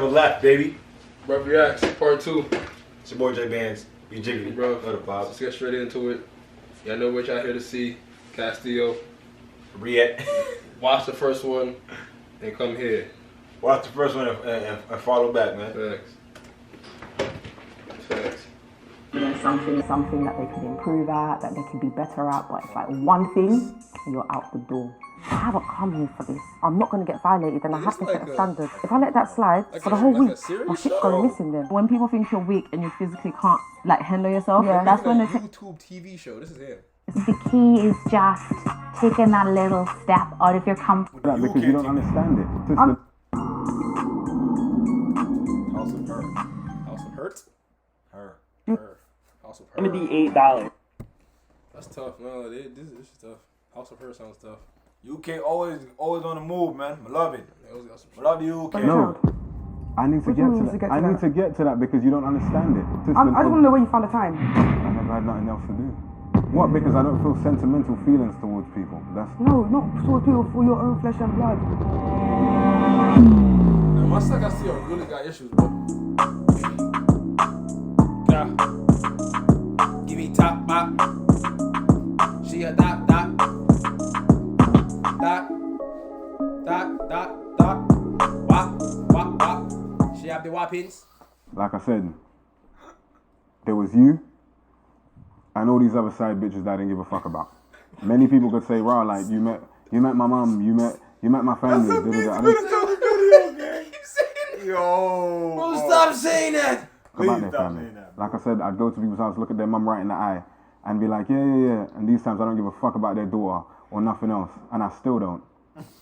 Left, baby. Bro, Reacts, part 2. It's your boy J Bands. You jiggity, Bro. Let's get straight into it. Y'all know what y'all here to see. Castillo. React. Watch the first one and come here. Watch the first one and follow back, man. Facts. You know, something that they could improve at, that they could be better at, but it's like one thing and you're out the door. I haven't come here for this. I'm not going to get violated and I have to set a standard. If I let that slide for the whole week, my shit's going missing then. When people think you're weak and you physically can't like handle yourself, that's when it's YouTube TV show. This is him. The key is just taking that little step out of your comfort. Because you don't understand it. House of Hurt. House of Hurt? Her. House of Hurt. $78. That's tough. No, this is tough. House of Hurt sounds tough. UK always on the move, man. I love it. I love you, UK. No. I need to get to that. I need to get to that because you don't understand it. I just want to know where you found the time. I never had nothing else to do. What? Because I don't feel sentimental feelings towards people. That's no, not towards people, for your own flesh and blood. Man, my son Castillo really got issues, bro. Yeah. Give me top bop. She a dot. Wop. She have the whoppings. like I said. There was you. And all these other side bitches that I didn't give a fuck about. Many people could say, "Rah, like you met my mom, you met my family." That's a video, gang. Keep saying Yo. Bro, stop saying that. About their family. Like I said, I'd go to people's house, look at their mum right in the eye, and be like, yeah. And these times I don't give a fuck about their daughter or nothing else, and I still don't.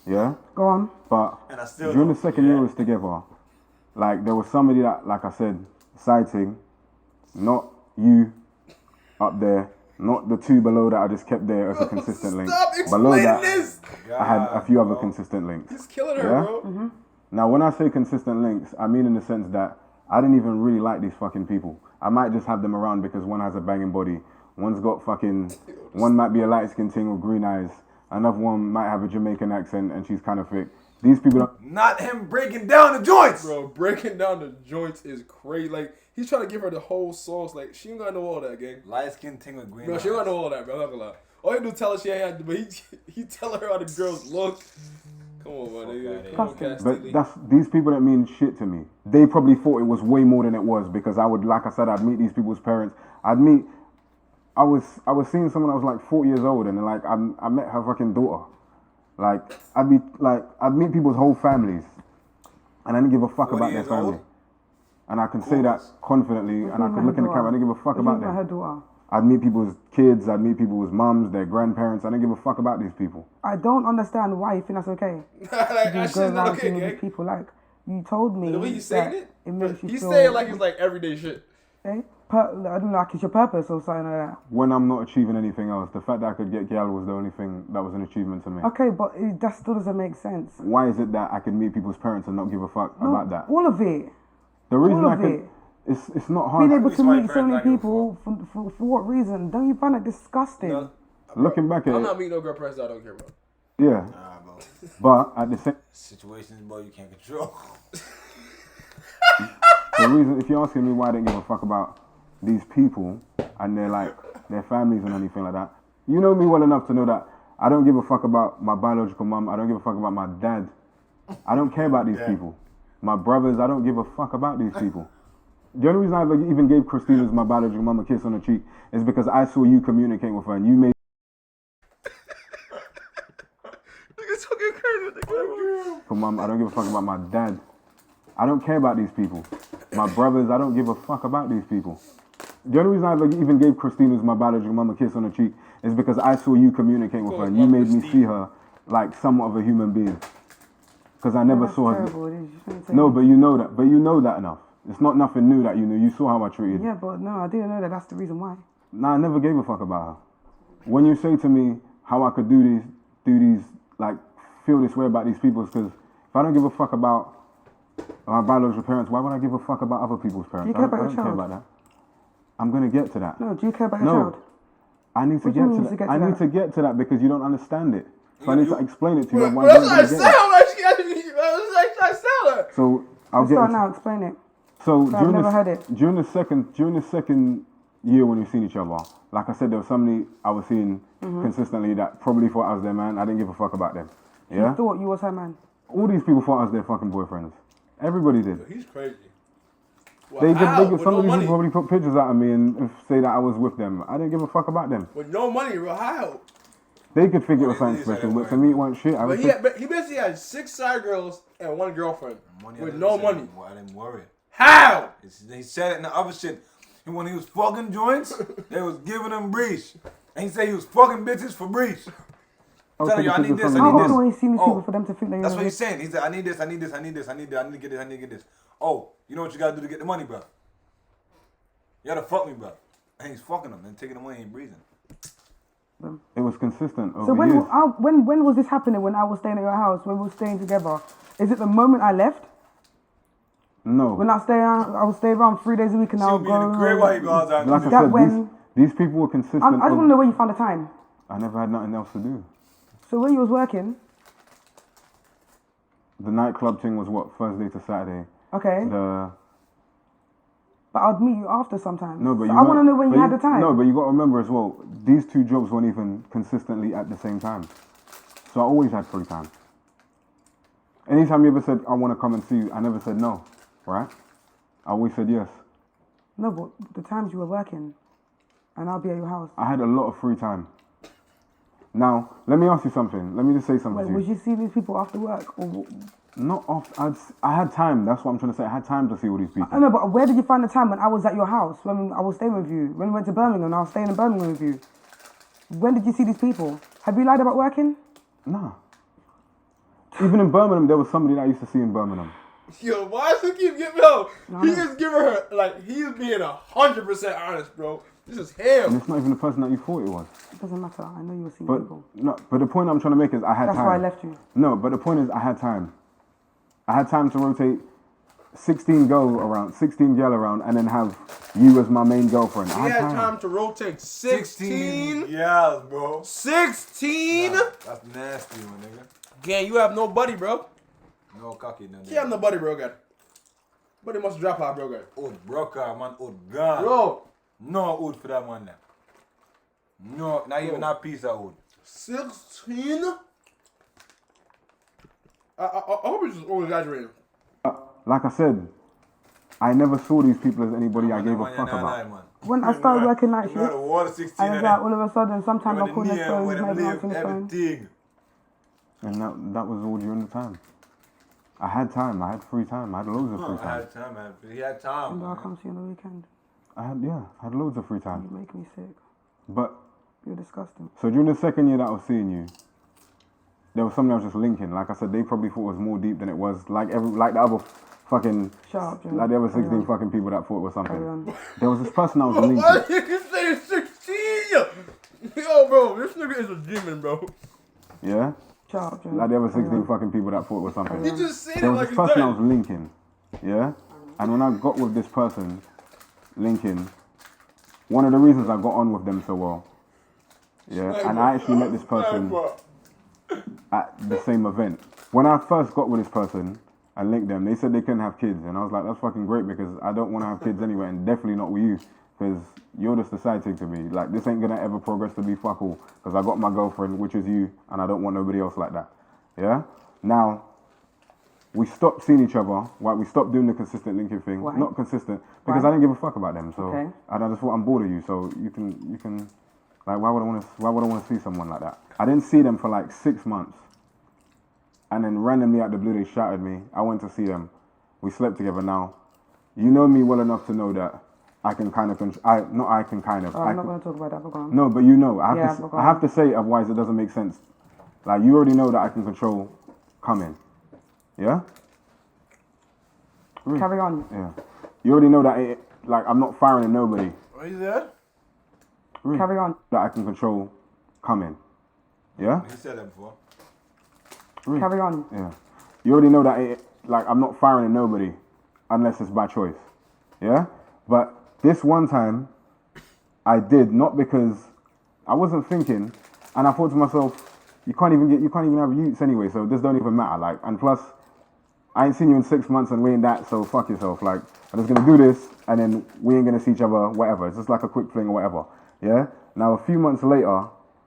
Yeah. Go on. But during the second year we was together, like there was somebody that, like I said, sighting, not you. Up there, not the two below that I just kept there as a consistent link. Below that, this. I had a few other consistent links. He's killing her, bro. Mm-hmm. Now, when I say consistent links, I mean in the sense that I didn't even really like these fucking people. I might just have them around because one has a banging body, one's got fucking, one might be a light-skinned thing with green eyes, another one might have a Jamaican accent and she's kind of thick. These people don't... Not him breaking down the joints! Bro, breaking down the joints is crazy. Like, he's trying to give her the whole sauce. Like, she ain't gotta know all that, gang. Light skin thing with green Bro, eyes. she ain't gotta know all that, bro. I'm not gonna lie. All he do tell her she ain't had to, but he telling her how the girls look. Come on, man. Nigga. Come on, But that's, these people that mean shit to me. They probably thought it was way more than it was because I would, like I said, I'd meet these people's parents. I was seeing someone that was like 4 years old and like I met her fucking daughter. Like I'd meet people's whole families, and I didn't give a fuck about their family. Old? And I can say that confidently, and I could look in the camera. I didn't give a fuck about them. Her daughter? I'd meet people's kids. I'd meet people's mums, their grandparents. I didn't give a fuck about these people. I don't understand why you think that's okay. Like, I shouldn't not okay, gang. People like you told me. The way you saying it makes you he's feel, saying it like it's like everyday shit. Eh? I don't know, like it's your purpose or something like that. When I'm not achieving anything else, the fact that I could get gal was the only thing that was an achievement to me. Okay, but that still doesn't make sense. Why is it that I can meet people's parents and not give a fuck about that? All of it. The reason all I of can, it. it's not hard. Being able to meet so many people for what reason? Don't you find it disgusting? No, Looking back at I'm it, not meeting no girl parents that I don't care about. yeah. Nah, bro. But at the same Situations, bro, you can't control. the reason, if you're asking me why I didn't give a fuck about these people and their families and anything like that, you know me well enough to know that I don't give a fuck about my biological mum. I don't give a fuck about my dad. I don't care about these people. My brothers, I don't give a fuck about these people. The only reason I ever even gave Christina's my biological mum a kiss on the cheek is because I saw you communicating with her and you made. For mum, I don't give a fuck about my dad. I don't care about these people. My brothers, I don't give a fuck about these people. The only reason I ever even gave Christina's my biological mum a kiss on the cheek is because I saw you communicating with her and you made me see her like somewhat of a human being. Because I never saw her. No, but you know that. But you know that enough. It's not nothing new that you knew. You saw how I treated. Yeah, but no, I didn't know that. That's the reason why. Nah, I never gave a fuck about her. When you say to me how I could do these, like feel this way about these people, is because if I don't give a fuck about my biological parents, why would I give a fuck about other people's parents? Do you care about I your don't child? care about that. I'm gonna get to that. No, do you care about your child? I need to get to that. I need to get to that because you don't understand it. So I need to explain it to you. That's what I sound like. So Start now, explain it. So I've never heard it. During the second year when we've seen each other, like I said, there was somebody I was seeing consistently that probably thought I was their man. I didn't give a fuck about them. Yeah? You thought you was her man? All these people thought I was their fucking boyfriends. Everybody did. He's crazy. Well, Some of these money? people probably put pictures out of me and say that I was with them. I didn't give a fuck about them. With no money, bro. How? They could think it was something special, but to me it wasn't shit. But he basically had 6 side girls and 1 girlfriend with no money. I didn't worry. How? They said it in the other shit. And when he was fucking joints, they was giving him breach. And he said he was fucking bitches for breach. Telling you, I need this, I How need often this. when you see these people for them to think that you're That's what he's saying. He said, I need this, I need this, I need this, I need to get this, I need to get this. Oh, you know what you gotta do to get the money, bro? You gotta fuck me, bro. And he's fucking them and taking the money and breathing. It was consistent over So years. when was this happening when I was staying at your house, when we were staying together? Is it the moment I left? No. When I was staying around 3 days a week and I would go in the crib while he goes out. Like I said, these people were consistent. I just want to know where you found the time. I never had nothing else to do. So when you was working, The nightclub thing was what, Thursday to Saturday. okay, but I'd meet you after sometimes. No, but so I want to know when you had the time. No, but you got to remember as well, these 2 jobs weren't even consistently at the same time. So I always had free time. Anytime you ever said, I want to come and see you, I never said no, right? I always said yes. No, but the times you were working, and I'll be at your house. I had a lot of free time. Now, let me ask you something. Let me just say something Wait, to you. would you see these people after work? Or Not off. I had time. That's what I'm trying to say. I had time to see all these people. I know, but where did you find the time when I was at your house, when I was staying with you, when we went to Birmingham, I was staying in Birmingham with you? When did you see these people? Have you lied about working? Nah. Even in Birmingham, there was somebody that I used to see in Birmingham. Yo, why does he keep giving he is giving her, like, he's being 100% honest, bro. This is him. And it's not even the person that you thought it was. It doesn't matter. I know you were seeing But people. no. But the point I'm trying to make is I had time. That's why I left you. No, but the point is I had time. I had time to rotate 16 girl around, and then have you as my main girlfriend. He had time to rotate 16? Yeah, bro. 16? Nah, that's nasty, my nigga. Gang, you have no buddy, bro. No cocky, no. You have no buddy, bro, guy. Buddy must drop out, bro, guy. Old broker, man, old gun. Bro. No old for that man now. No, not even that piece of old. 16? I hope he's just over-exaggerating. Like I said, I never saw these people as anybody I gave a fuck about. When I started working night shift, water 16 I was like, all of a sudden, sometimes I'll call his phone, he's not even answering his phone. everything. And that was all during the time. I had time. I had free time. I had loads of free I time. had time, man. He had time. And I'll Man. come see you on the weekend. I had loads of free You time. make me sick. But You're disgusting. so during the second year that I was seeing you, there was something I was just linking. Like I said, they probably thought it was more deep than it was. Like the other fucking, Shut up, Jim. like the other 16 Carry on. fucking people that thought it was Carry something. on. There was this person I was Why linking. did you say 16? Yo, bro, this nigga is a demon, bro. Yeah? Shut up, Jim. Like the other Carry 16 on. fucking people that thought it was something. He just said There it was like this it's person I was done. linking. Yeah? And when I got with this person, linking, one of the reasons I got on with them so well, yeah, and I actually met this person at the same event. When I first got with this person and linked them, they said they couldn't have kids. And I was like, that's fucking great because I don't want to have kids anyway, and definitely not with you because you're just the side chick to me. Like, this ain't going to ever progress to be fuck all because I got my girlfriend, which is you, and I don't want nobody else like that. Yeah? Now, we stopped seeing each other. Why? We stopped doing the consistent linking thing. Why? Not consistent because Why? I didn't give a fuck about them. So Okay. I just thought I'm bored of you. So you can like why would I want to see someone like that? I didn't see them for like 6 months, and then randomly out the blue they shouted me. I went to see them. We slept together. Now, you know me well enough to know that I can kind of I'm not going to talk about that. But go on. No, but you know I Yeah, have to say it, otherwise it doesn't make sense. Like, you already know that I can control coming. Yeah? Carry on. Yeah. You already know that I'm not firing at nobody. What is that? Carry on. That I can control coming. Yeah? He said that before. Carry on. Yeah. You already know that I'm not firing at nobody unless it's by choice. Yeah? But this one time I did, not because I wasn't thinking, and I thought to myself, you can't even have youths anyway, so this don't even matter. Like, and plus I ain't seen you in 6 months and we ain't that, so fuck yourself. Like, I'm just gonna do this and then we ain't gonna see each other, whatever. It's just like a quick fling or whatever. Yeah? Now, a few months later,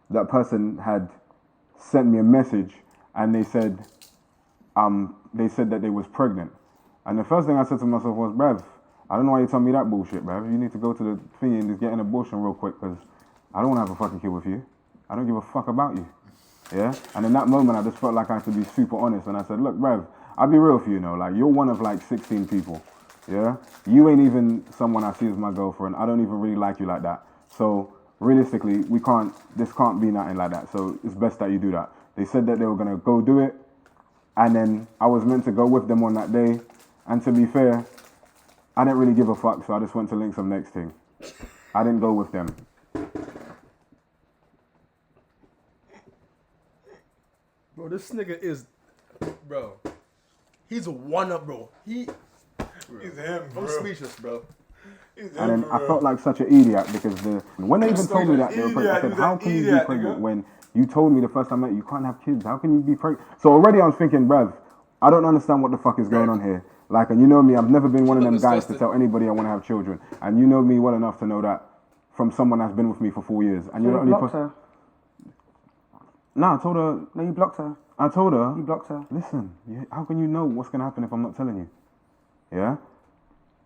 that person had sent me a message and they said that they was pregnant. And the first thing I said to myself was, bruv, I don't know why you tell me that bullshit, bruv. You need to go to the thing and just get an abortion real quick because I don't want to have a fucking kid with you. I don't give a fuck about you. Yeah? And in that moment, I just felt like I had to be super honest. And I said, look, bruv, I'll be real for you, like, you're one of like 16 people. Yeah? You ain't even someone I see as my girlfriend. I don't even really like you like that. So realistically, this can't be nothing like that. So it's best that you do that. They said that they were going to go do it. And then I was meant to go with them on that day. And to be fair, I didn't really give a fuck. So I just went to link some next thing. I didn't go with them. Bro, this nigga is, bro. He's a one-up, bro. He's him, bro. I'm speechless, bro. And then I felt like such an idiot because when they even told me that they were pregnant, I said, how can you be pregnant when you told me the first time I met you can't have kids? How can you be pregnant? So already I was thinking, bruv, I don't understand what the fuck is going on here. Like, and you know me, I've never been one of them guys to tell anybody I want to have children. And you know me well enough to know that from someone that's been with me for 4 years. And you're the only person. No, I told her. No, you blocked her. I told her. You blocked her. Listen, how can you know what's going to happen if I'm not telling you? Yeah?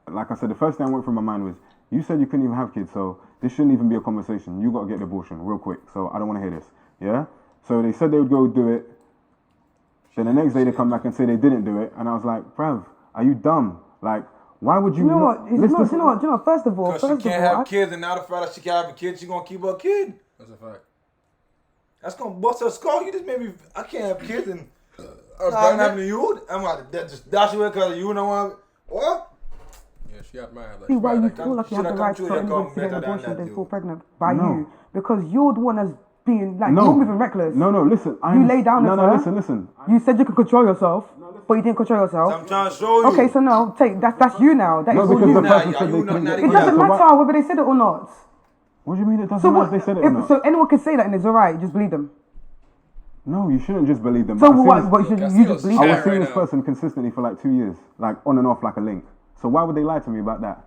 Like I said, the first thing that went through my mind was, you said you couldn't even have kids, so this shouldn't even be a conversation. You got to get an abortion real quick, so I don't want to hear this. Yeah? So they said they would go do it. Then the next day they come back and say they didn't do it. And I was like, bruv, are you dumb? Like, why would you... You know what? Do you know what? First of all... Because she can't have kids, and now the fact that she can't have a kid, she going to keep her kid. That's a fact. That's gonna bust her skull. You just made me. I can't have kids and I'm having to you. I'm like that. Just dash away because of you. No one. What? Yeah, she got married. See why you feel like you have the right to anybody to get an abortion and fall pregnant by you because you're the one that's being like you're moving reckless. No, listen. You lay down with her. Listen. You said you could control yourself, but you didn't control yourself. I'm trying to show you. Okay, so now that's you now. That is all you. It doesn't matter whether they said it or not. What do you mean it doesn't matter if they said it or not? So anyone can say that and it's alright, just believe them. No, you shouldn't just believe them. So what you just believe them? I was seeing this person consistently for like 2 years, like on and off like a link. So why would they lie to me about that?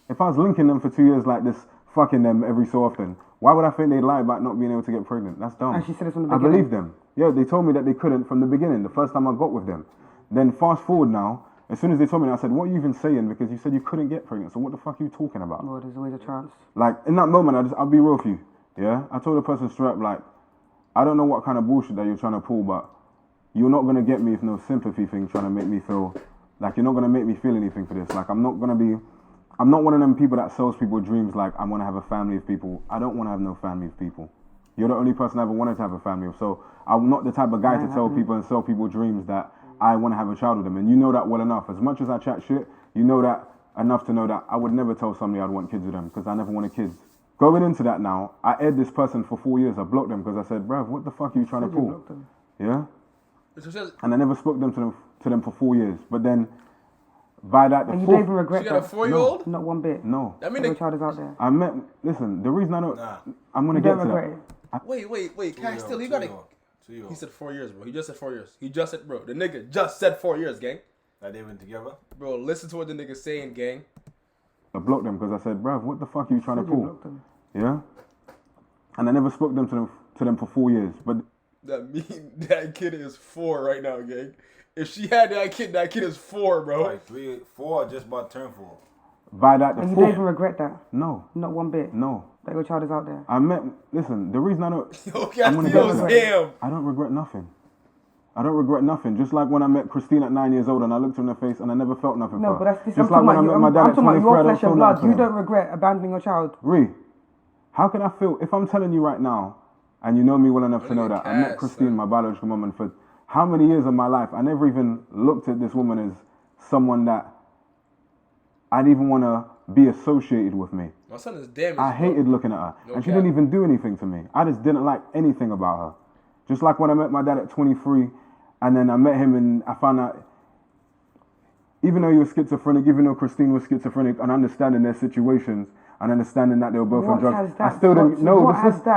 If I was linking them for 2 years like this, fucking them every so often, why would I think they'd lie about not being able to get pregnant? That's dumb. And she said it from the beginning. I believe them. Yeah, they told me that they couldn't from the beginning, the first time I got with them. Then fast forward now, as soon as they told me, I said, what are you even saying? Because you said you couldn't get pregnant, so what the fuck are you talking about? Well, there's always a chance. Like, in that moment, I'll be real with you, yeah? I told the person straight up, like, I don't know what kind of bullshit that you're trying to pull, but you're not going to get me with no sympathy thing trying to make me feel, like, you're not going to make me feel anything for this. Like, I'm not one of them people that sells people dreams like, I want to have a family of people. I don't want to have no family of people. You're the only person I ever wanted to have a family of, so I'm not the type of guy to tell people and sell people dreams that I want to have a child with them, and you know that well enough. As much as I chat shit, you know that enough to know that I would never tell somebody I'd want kids with them because I never wanted kids. Going into that now, I aired this person for 4 years. I blocked them because I said, bruv, what the fuck are you trying to pull? Yeah? And I never spoke to them for 4 years. But then, by that, and you don't even regret that. She got a 4-year-old? Not one bit. No. That mean your child is out there. Listen, the reason I don't, I'm going to get to that. Wait, Castillo, you gotta... He said 4 years, bro. He just said 4 years. Bro, the nigga just said 4 years, gang. That they went together? Bro, listen to what the nigga's saying, gang. I blocked them because I said, bruv, what the fuck are you trying to pull? Yeah? And I never spoke to them for 4 years. But that kid is 4 right now, gang. If she had that kid is 4, bro. Like 3, 4, just about turn 4. By that, and you don't even regret that? No. Not one bit? No. That your child is out there? Listen, the reason I don't... I'm gonna get to that. I don't regret nothing. Just like when I met Christine at 9 years old and I looked her in her face and I never felt nothing for her. No, but that's just... Just like when I met my dad at 23, your flesh and blood. You don't regret abandoning your child? Ree, how can I feel... If I'm telling you right now, and you know me well enough to know that, I met Christine, my biological mum, and for how many years of my life, I never even looked at this woman as someone that I'd even want to be associated with me. My son is damaged. I hated looking at her. And she didn't even do anything to me. I just didn't like anything about her. Just like when I met my dad at 23, and then I met him and I found out even though you're schizophrenic, even though Christine was schizophrenic, and understanding their situations and understanding that they were both on drugs, I still didn't. No,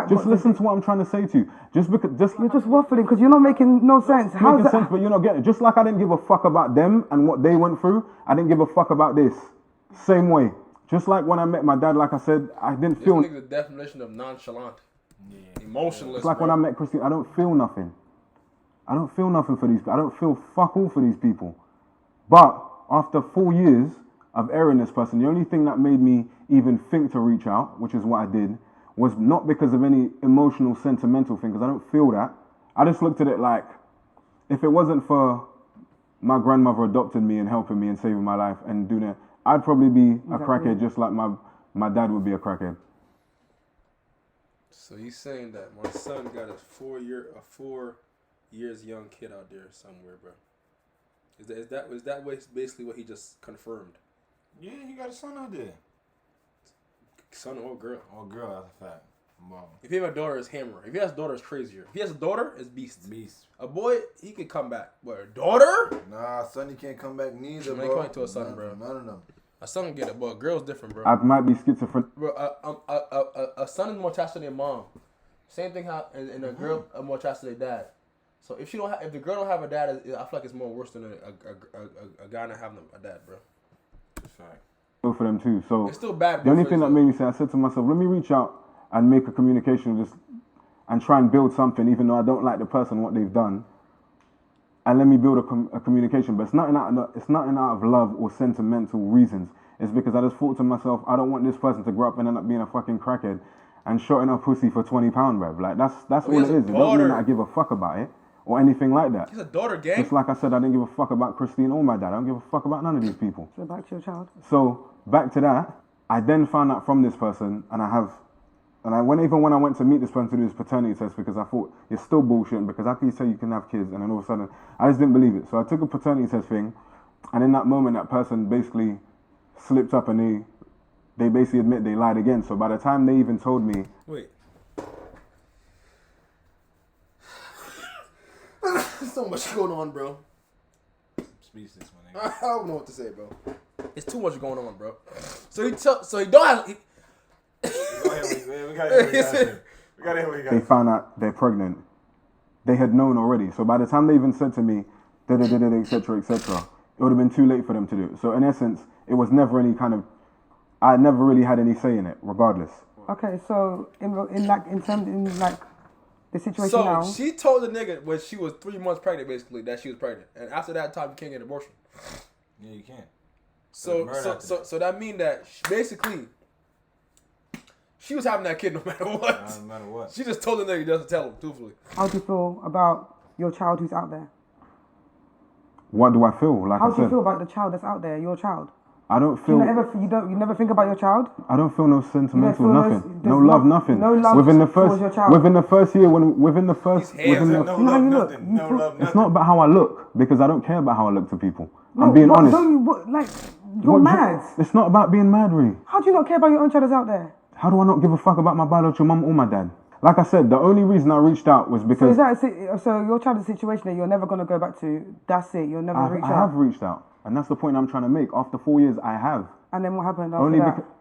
just listen to what I'm trying to say to you. Just because, You're just waffling because you're not making no sense. How's making that? sense, but you're not getting it. Just like I didn't give a fuck about them and what they went through, I didn't give a fuck about this. Same way. Just like when I met my dad, like I said, I didn't This feel. nigga's the definition of nonchalant. Emotionless. It's like bro. when I met Christine, I don't feel nothing. I don't feel nothing for these people. I don't feel fuck all for these people. But after 4 years of airing this person, the only thing that made me even think to reach out, which is what I did, was not because of any emotional, sentimental thing, because I don't feel that. I just looked at it like, if it wasn't for my grandmother adopting me and helping me and saving my life and doing it, I'd probably be a crackhead just like my dad would be a crackhead. So he's saying that my son got a 4 years young kid out there somewhere, bro. Is that basically what he just confirmed? Yeah, he got a son out there. Son or girl? Oh, girl, that's a fact. Wow. If he has a daughter, it's hammer. If he has a daughter, it's crazier. If he has a daughter, it's beast. Beast. A boy, he can come back. But a daughter? Nah, son, he can't come back neither, Man, bro. come to a son, bro. None of them. A son can get it, but a girl's different, bro. I might be schizophrenic. Bro, a son is more attached to their mom. Same thing how and a girl are more attached to their dad. So if the girl don't have a dad, I feel like it's more worse than a guy not having a dad, bro. That's fact. For them too. So It's still bad. the only thing that made me say, I said to myself, let me reach out and make a communication just and try and build something, even though I don't like the person, what they've done. And let me build a communication. But it's not out of love or sentimental reasons. It's because I just thought to myself, I don't want this person to grow up and end up being a fucking crackhead and shotting up pussy for £20, bruv. Like that's all it is. It don't mean that I give a fuck about it or anything like that. He's a daughter, gang. Just like I said, I didn't give a fuck about Christine or my dad. I don't give a fuck about none of these people. So back to your child. So back to that, I then found out from this person, and even when I went to meet this person to do this paternity test, because I thought it's still bullshit, because how can you say you can have kids, and then all of a sudden, I just didn't believe it. So I took a paternity test thing, and in that moment, that person basically slipped up, and they basically admit they lied again. So by the time they even told me, Wait. So much going on, bro. Speechless, my nigga. I don't know what to say, bro. It's too much going on, bro. So he don't have. We gotta hear what you they got. found out they're pregnant, they had known already. So by the time they even said to me, etc., etc., it would have been too late for them to do it. So in essence, it was never any kind of, I never really had any say in it, regardless. Okay, so in the situation So now. she told the nigga when she was 3 months pregnant, basically, that she was pregnant, and after that time, you can't get an abortion. Yeah, you can. So that mean that basically she was having that kid no matter what. No matter what. She just told the nigga just to tell him, truthfully. How do you feel about your child who's out there? What do I feel? Like How I do you said, feel about the child that's out there, your child? I don't feel. You never think about your child? I don't feel no sentimental, feel nothing. there's No love, nothing. no love within the towards first, your child. within the first year, within the first, He's within handsome. the, No love, you look. nothing. No love, nothing. it's not about how I look, because I don't care about how I look to people. No, I'm being what, honest. Don't you, you're What mad. It's not about being mad, Ree. How do you not care about your own child that's out there? How do I not give a fuck about my biological mum or my dad? Like I said, the only reason I reached out was So because so your child is a situation that you're never going to go back to. That's it. You'll never reach I out. have reached out, and that's the point I'm trying to make. After 4 years, I have. And then what happened after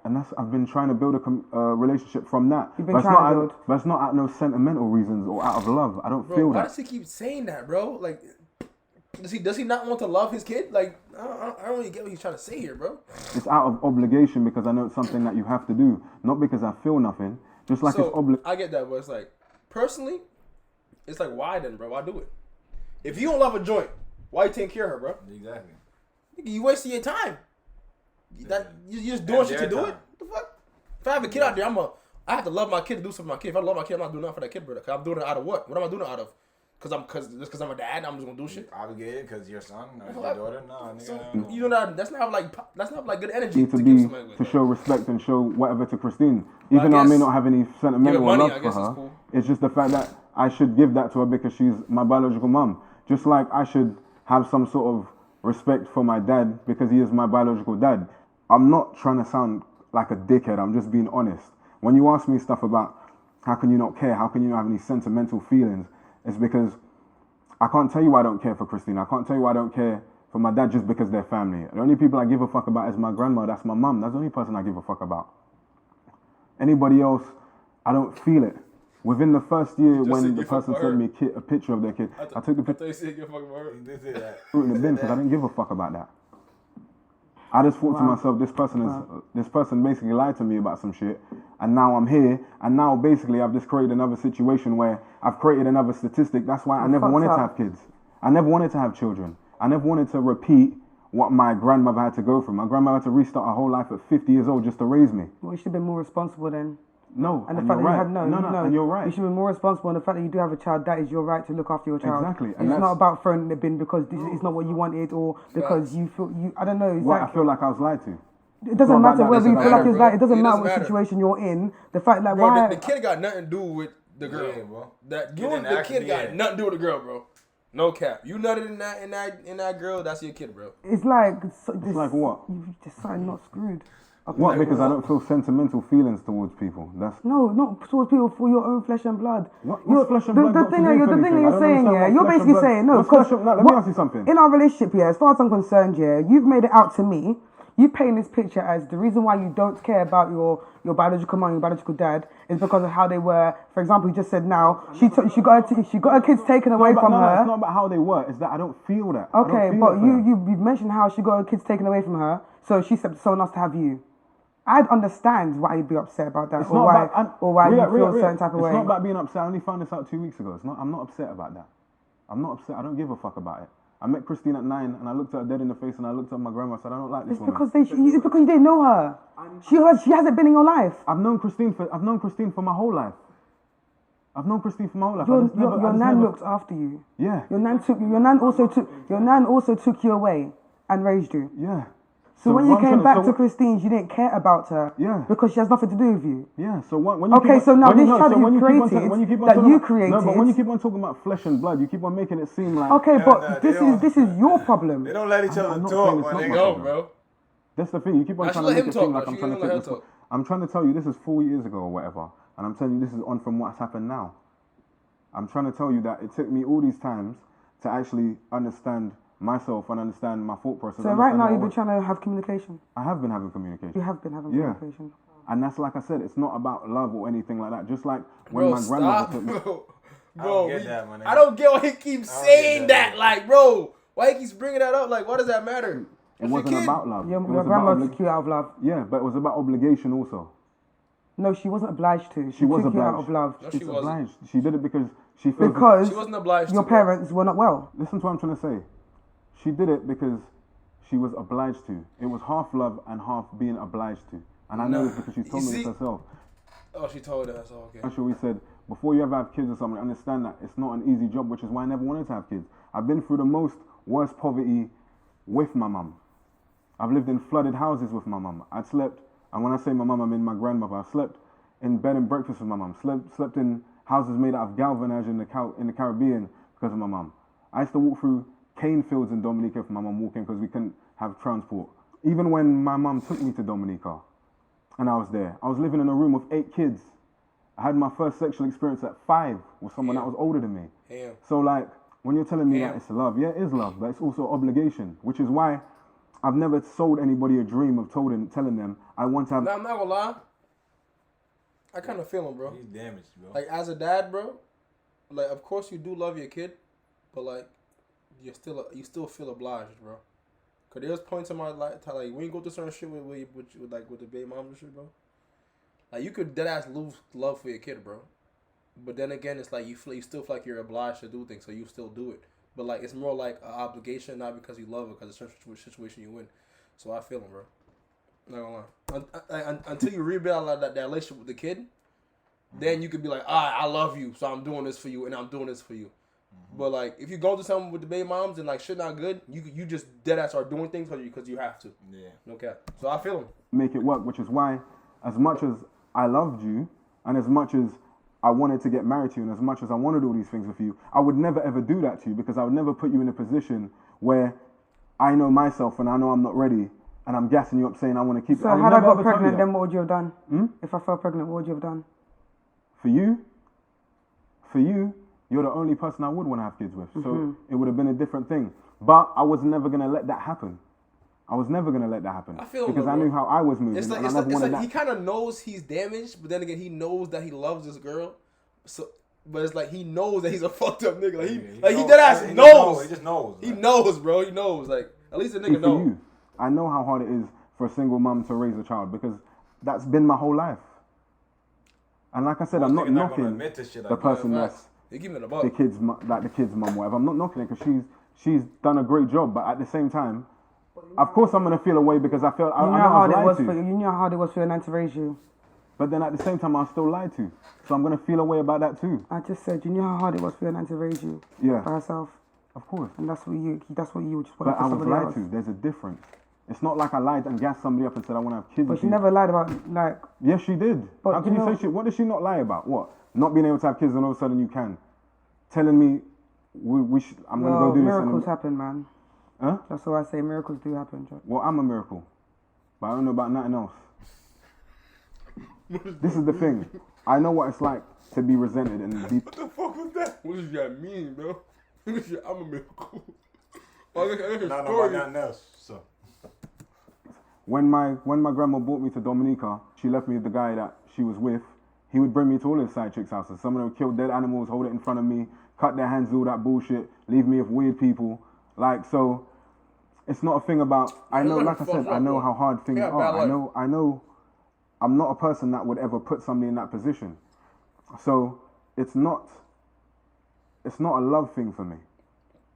that? I've been trying to build a relationship from that. You've been but trying to build. But it's not out no sentimental reasons or out of love. I don't Bro, feel why that. does he keep saying that, bro? Like, does he not want to love his kid? Like, I don't really get what he's trying to say here, bro. It's out of obligation because I know it's something that you have to do, not because I feel nothing. Just like it's obligation. I get that, but it's like, personally, it's like, why then, bro? Why do it? If you don't love a joint, why you take care of her, bro? Exactly. You wasting your time. You just doing shit to do it? What the fuck? If I have a kid out there, I have to love my kid to do something for my kid. If I love my kid, I'm not doing nothing for that kid, brother. Cause I'm doing it out of what? What am I doing it out of? Cause I'm a dad, I'm just gonna do shit. Obligated because your son or your daughter? No, nigga. So, you know that that's not like good energy Need to to give be somebody with. to show respect and show whatever to Christine. Well, Even though I may guess- not have any sentimental money, love I for guess, is her, cool. it's just the fact that I should give that to her because she's my biological mum. Just like I should have some sort of respect for my dad because he is my biological dad. I'm not trying to sound like a dickhead. I'm just being honest. When you ask me stuff about how can you not care, how can you not have any sentimental feelings, it's because I can't tell you I don't care for Christine. I can't tell you I don't care for my dad just because they're family. The only people I give a fuck about is my grandma. That's my mum. That's the only person I give a fuck about. Anybody else, I don't feel it. Within the first year, when the person sent me a picture of their kid, I took the picture. I thought you said you fucking her. You did say that. Threw it in the bin because I didn't give a fuck about that. I just thought to myself, this person basically lied to me about some shit, and now I'm here, and now basically I've just created another situation where I've created another statistic. That's why I never wanted to have kids. I never wanted to have children. I never wanted to repeat what my grandmother had to go through. My grandmother had to restart her whole life at 50 years old just to raise me. Well, you should have been more responsible then. No, and the and fact you're that right. you had And you're right. You should be more responsible, and the fact that you do have a child, that is your right to look after your child. Exactly. And it's not about throwing in the bin because this is not what you wanted, or because you feel I don't know. What, I feel like I was lied to. It doesn't matter whether you feel like it's like. It doesn't matter what matter. situation you're in. The fact like bro, why the kid got nothing to do with the girl, Yeah, bro. The kid got nothing to do with the girl, bro. No cap. You nutted in that girl. That's your kid, bro. it's like It's like what? You just something not screwed. What? Because I don't feel sentimental feelings towards people. That's No, not towards people for your own flesh and blood. What's You're- flesh and the, blood the got to thing do that with you're anything? I you're don't saying, understand yeah, what you're flesh and basically blood- saying no. what's flesh Because and blood? Let me ask you something. in our relationship, yeah, as far as I'm concerned, yeah, you've made it out to me. You paint this picture as the reason why you don't care about your biological mom, your biological dad, is because of how they were. For example, you just said now she got her kids taken away from her. It's not about how they were. It's that I don't feel that. Okay, but you've mentioned how she got her kids taken away from her, so she said someone else to have you. I'd understand why you'd be upset about that, or why you feel a certain type of way. It's not about being upset. I only found this out 2 weeks ago. I'm not upset about that. I'm not upset. I don't give a fuck about it. I met Christine at 9 and I looked at her dead in the face and I looked at my grandma and said, I don't like this woman. It's because you didn't know her. She hasn't been in your life. I've known Christine for my whole life. Your nan looked after you. Yeah. Your nan also took you away and raised you. Yeah. So when you came back to Christine's, you didn't care about her. Yeah. Because she has nothing to do with you. Yeah. So when you Okay, keep so on, now when this you, no, child so that when you you keep on, created, when you keep on that talking you about, created. no, but when you keep on talking about flesh and blood, you keep on making it seem like. Okay, but nah, this is your problem. They don't let each other I'm not talk, saying it's my not nigga. my No, problem. bro. That's the thing. You keep on I trying should to let make him it talk, seem like bro. I'm She trying to gonna let take her this. talk. I'm trying to tell you this is 4 years ago or whatever, and I'm telling you this is on from what's happened now. I'm trying to tell you that it took me all these times to actually understand myself and understand my thought process. So right now you've been trying to have communication. I have been having communication. You have been having Yeah. communication. And that's like I said, it's not about love or anything like that. Just like when Bro, my grandmother stop, took me. bro. I don't get that, my nigga. I don't get why he keeps I don't saying get that. that. Like, bro, why he keeps bringing that up? Like, why does that matter? It wasn't about love. Your It was grandma about took you out of love. Yeah, but it was about obligation also. No, she wasn't obliged to. She was took you out obliged. of love. No, she It's wasn't. obliged. She did it because she feels. Because She wasn't obliged your to, bro. parents were not well. Listen to what I'm trying to say. She did it because she was obliged to. It was half love and half being obliged to. And I know this because she told me this herself. Oh, she told us. Oh, okay. That's what we said. Before you ever have kids or something, understand that it's not an easy job, which is why I never wanted to have kids. I've been through the worst poverty with my mum. I've lived in flooded houses with my mum. I slept, and when I say my mum, I mean my grandmother. I slept in bed and breakfast with my mum. Slept in houses made out of galvanized in the Caribbean because of my mum. I used to walk through cane fields in Dominica with my mum walking because we couldn't have transport. Even when my mum took me to Dominica and I was there, I was living in a room with 8 kids. I had my first sexual experience at 5 with someone that was older than me. Damn. So like, when you're telling me that it's love, yeah, it is love, but it's also obligation, which is why I've never sold anybody a dream of telling them I want to have. Nah, I'm not gonna lie. I kind of feel him, bro. He's damaged, bro. Like, as a dad, bro, like, of course you do love your kid, but, like, you still feel obliged, bro. Because there's points in my life, like, when you go through certain shit with the baby moms and shit, bro, like, you could deadass lose love for your kid, bro. But then again, it's like you still feel like you're obliged to do things, so you still do it. But, like, it's more like an obligation, not because you love it, because it's a situation you in. So I feel him, bro. Not gonna lie. Until you rebuild that relationship with the kid, then you could be like, I love you, so I'm doing this for you, and I'm doing this for you. But, like, if you go through something with the baby moms and, like, shit not good, you just deadass are doing things because you have to. Yeah. Okay. So I feel him. Make it work, which is why, as much as I loved you, and as much as I wanted to get married to you, and as much as I wanted all these things with you, I would never ever do that to you, because I would never put you in a position where I know myself and I know I'm not ready, and I'm gassing you up saying I want to keep. So had I got pregnant, then what would you have done? If I fell pregnant, what would you have done? For you, you're the only person I would want to have kids with. So it would have been a different thing. But I was never gonna let that happen. I was never gonna let that happen. I feel because I knew how I was moving. It's like, he kind of knows he's damaged, but then again, he knows that he loves this girl. So, but it's like he knows that he's a fucked up nigga. He dead ass knows. He just knows. He knows, bro. He knows. Like at least the nigga knows. I know how hard it is for a single mum to raise a child because that's been my whole life. And like I said, I'm not knocking the person that's the kid's mum, whatever. I'm not knocking it because she's done a great job. But at the same time, of course, I'm gonna feel away because I felt I know how hard it was for you. You knew how hard it was for your nan to raise you. But then at the same time, I was still lied to, so I'm gonna feel away about that too. I just said you knew how hard it was for your nan to raise you. Yeah. By herself. Of course. And that's what you just want. But I was lied to. There's a difference. It's not like I lied and gassed somebody up and said I want to have kids. But she never lied about like. Yes, she did. But how can you say shit? What did she not lie about? What? Not being able to have kids and all of a sudden you can. Telling me I'm gonna go do this. Miracles happen, man. Huh? That's what I say. Miracles do happen, Jack. Well, I'm a miracle, but I don't know about nothing else. This is the thing. I know what it's like to be resented and be. What the fuck was that? What does that mean, bro? I'm a miracle. Not about nothing else. So. When my grandma brought me to Dominica, she left me with the guy that she was with. He would bring me to all his side chicks' houses. Some of them killed dead animals, hold it in front of me, cut their hands, do all that bullshit, leave me with weird people. Like, so, it's not a thing about, I know, like I said, I know how hard things are. I know, I'm not a person that would ever put somebody in that position. So, it's not a love thing for me.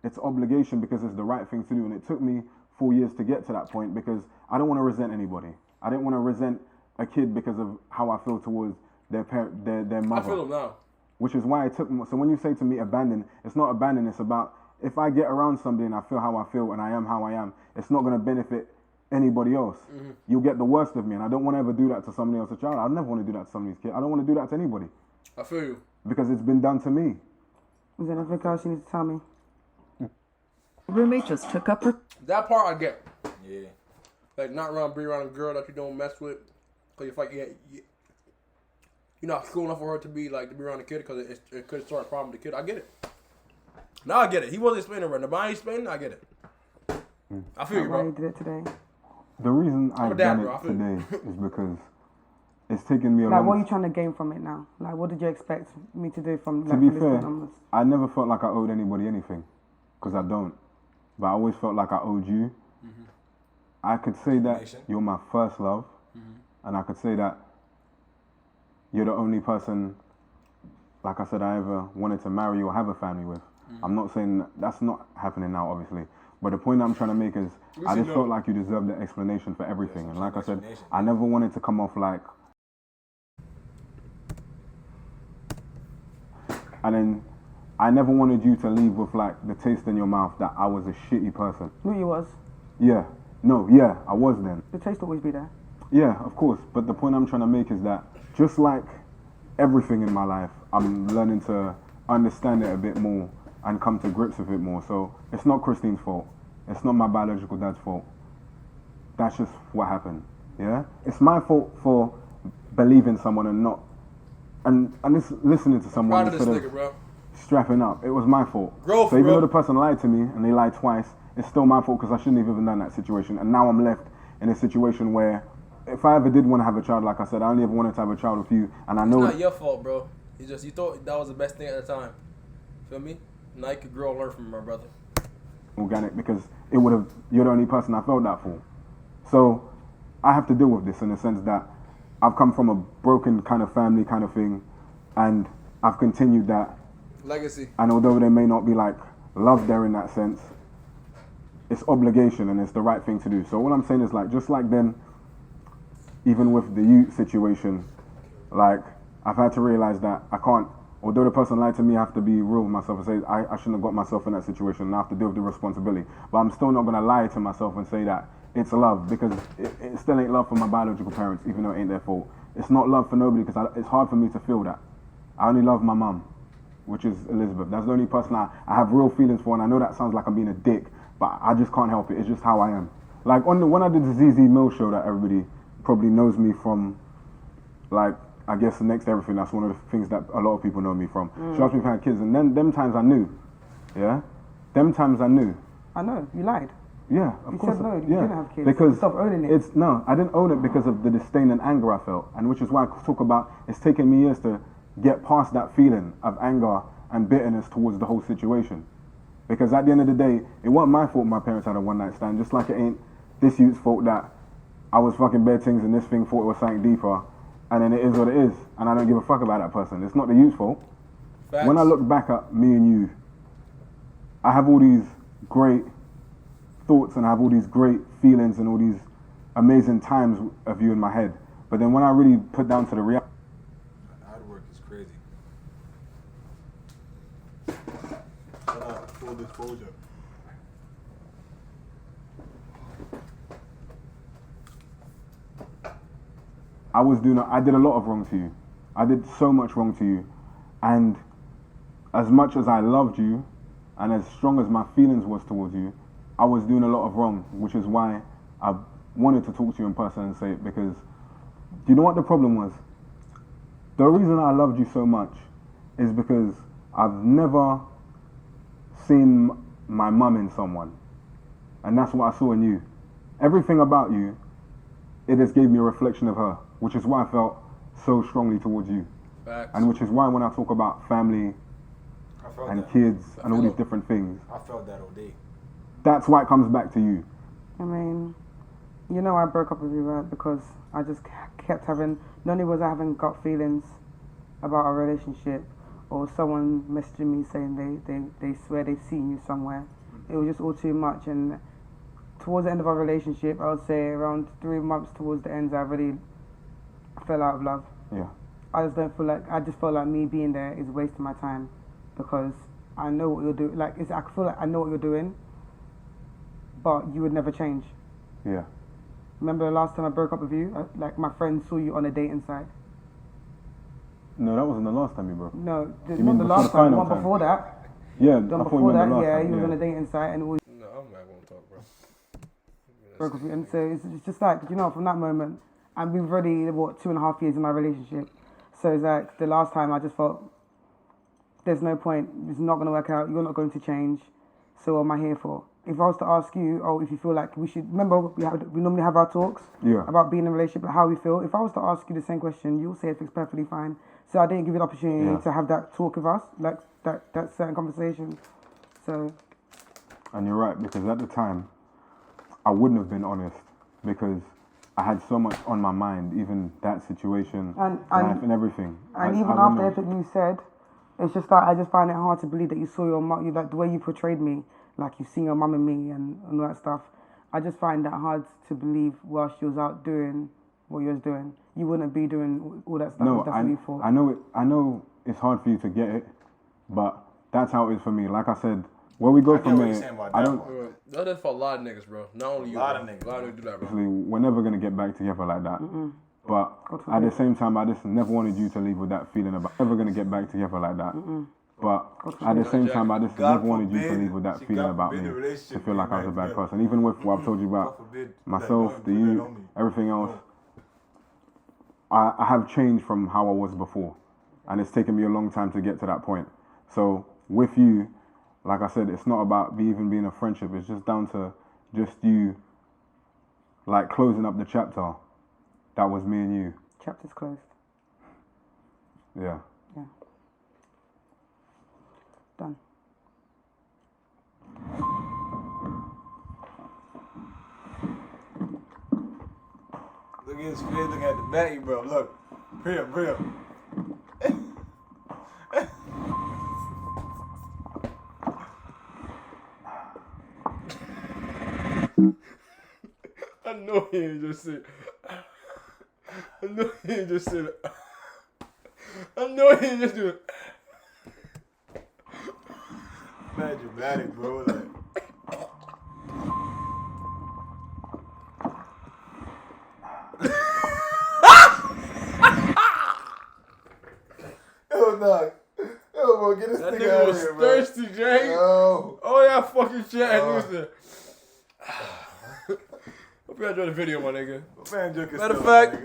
It's obligation because it's the right thing to do. And it took me 4 years to get to that point because I don't want to resent anybody. I didn't want to resent a kid because of how I feel towards their mother. I feel them now. Which is why it took me. So when you say to me abandon, it's not abandon. It's about if I get around somebody and I feel how I feel and I am how I am, it's not going to benefit anybody else. Mm-hmm. You'll get the worst of me. And I don't want to ever do that to somebody else's child. I never want to do that to somebody's kid. I don't want to do that to anybody. I feel you. Because it's been done to me. Is there anything else you need to tell me? Roommate just took up her... That part I get. Yeah. Like not be around a girl that you don't mess with. Because you're like, you're not cool enough for her to be around a kid because it could start a problem with the kid. I get it. Now I get it. He wasn't explaining right now. But I ain't explaining, I get it. I feel you, bro. Why you did it today? The reason I've done it today is because it's taken me a long... what are you trying to gain from it now? Like, what did you expect me to do from... To be fair, I never felt like I owed anybody anything. Because I don't. But I always felt like I owed you. Mm-hmm. I could say that you're my first love. Mm-hmm. And I could say that you're the only person, like I said, I ever wanted to marry or have a family with. Mm-hmm. I'm not saying that's not happening now, obviously. But the point I'm trying to make is I just felt like you deserved the explanation for everything. And like I said, I never wanted to come off like... And then I never wanted you to leave with like the taste in your mouth that I was a shitty person. No, you was. Yeah. No, yeah, I was then. The taste always be there. Yeah, of course. But the point I'm trying to make is that just like everything in my life, I'm learning to understand it a bit more and come to grips with it more. So it's not Christine's fault. It's not my biological dad's fault. That's just what happened. Yeah? It's my fault for believing someone and not... And this, listening to someone instead of strapping up. It was my fault. So even though the person lied to me and they lied twice, it's still my fault because I shouldn't have even done that situation. And now I'm left in a situation where if I ever did want to have a child, like I said, I only ever wanted to have a child with you. And I know it's not your fault, bro. It's just you thought that was the best thing at the time. Feel me? Now you could grow and learn from my brother. Organic, because it would have. You're the only person I felt that for. So I have to deal with this in the sense that I've come from a broken kind of family kind of thing, and I've continued that legacy. And although there may not be like love there in that sense, it's obligation and it's the right thing to do. So what I'm saying is like, just like then, even with the youth situation, like I've had to realize that I can't, although the person lied to me, I have to be real with myself and say I shouldn't have got myself in that situation and I have to deal with the responsibility. But I'm still not going to lie to myself and say that it's love, because it still ain't love for my biological parents, even though it ain't their fault. It's not love for nobody because it's hard for me to feel that. I only love my mum, which is Elizabeth. That's the only person I have real feelings for, and I know that sounds like I'm being a dick, but I just can't help it. It's just how I am. Like when I did the ZZ Mill show that everybody probably knows me from, like, I guess Next to Everything, that's one of the things that a lot of people know me from. She asked me if I had kids, and then them times I knew, yeah? Them times I knew. I know, you lied. Yeah, of You course. said no, you yeah. didn't have kids. Because Stop owning it. No, I didn't own it because of the disdain and anger I felt, and which is why I talk about it's taken me years to get past that feeling of anger and bitterness towards the whole situation. Because at the end of the day, it wasn't my fault my parents had a one night stand, just like it ain't this youth's fault that I was fucking bad things and this thing thought it was something deeper, and then it is what it is, and I don't give a fuck about that person. It's not the youth's fault. Facts. When I look back at me and you, I have all these great thoughts and I have all these great feelings and all these amazing times of you in my head. But then when I really put down to the reality, Hard work is crazy. Shut up, full disclosure. I did a lot of wrong to you. I did so much wrong to you. And as much as I loved you and as strong as my feelings was towards you, I was doing a lot of wrong, which is why I wanted to talk to you in person and say it, because do you know what the problem was? The reason I loved you so much is because I've never seen my mum in someone. And that's what I saw in you. Everything about you, it just gave me a reflection of her, which is why I felt so strongly towards you. Facts. And which is why when I talk about family and kids and all these different things, I felt that all day. that's why it comes back to you. I mean, you know, I broke up with you, right? Because I just kept having, not only was I having gut feelings about our relationship, or someone messaging me saying they swear they've seen you somewhere. It was just all too much. And towards the end of our relationship, I would say around 3 months towards the end, I really fell out of love. Yeah. I just felt like me being there is wasting my time, because I know what you're doing. I feel like I know what you're doing, but you would never change. Yeah. Remember the last time I broke up with you? My friend saw you on a dating site. No, that wasn't the last time you broke. No, You not mean the before last the time. The final one time? before that. Yeah, The I one thought you before meant that. the last Yeah, time. you was on a dating site, and it was No, I'm not gonna talk, bro. broke up with you. And so it's just like, you know, from that moment, and we've already 2.5 years in my relationship. So it's like the last time I just felt there's no point. It's not going to work out. You're not going to change. So what am I here for? If I was to ask you, if you feel like we should, remember we normally have our talks about being in a relationship, like how we feel. If I was to ask you the same question, you'll say it's perfectly fine. So I didn't give you the opportunity to have that talk with us, like that certain conversation. So. And you're right, because at the time, I wouldn't have been honest, because I had so much on my mind, even that situation, life and everything. And even after everything you said, it's just like, I just find it hard to believe that you saw your mum, like the way you portrayed me, like you've seen your mum and me and all that stuff. I just find that hard to believe while she was out doing what you was doing. You wouldn't be doing all that stuff. No, that's what you thought. I know it's hard for you to get it, but that's how it is for me. Like I said, where we go from there, I don't. That's for a lot of niggas, bro. Not only you. A lot of niggas do that, bro. Obviously, we're never gonna get back together like that. But at the same time, I just never wanted you to leave with that feeling about never gonna get back together like that. But at the same time, I just never wanted you to leave with that feeling about me, to feel like I was a bad person. Even with what I've told you about myself, you, everything else, I have changed from how I was before. And it's taken me a long time to get to that point. So with you, like I said, it's not about even being a friendship. It's just down to just you, like, closing up the chapter. That was me and you. Chapter's closed. Yeah. Yeah. Done. Look at his face, look at the back, bro. Look. Real. I know he ain't just said. I know he ain't just said. I know he ain't just do it. Mad dramatic, bro. Like. Yo, dog. Yo, bro, get this That nigga nigga out was of here, thirsty, Jay. Yo. Oh, yeah, fucking shit. Hope you enjoyed the video, my nigga. Man, Matter of fact.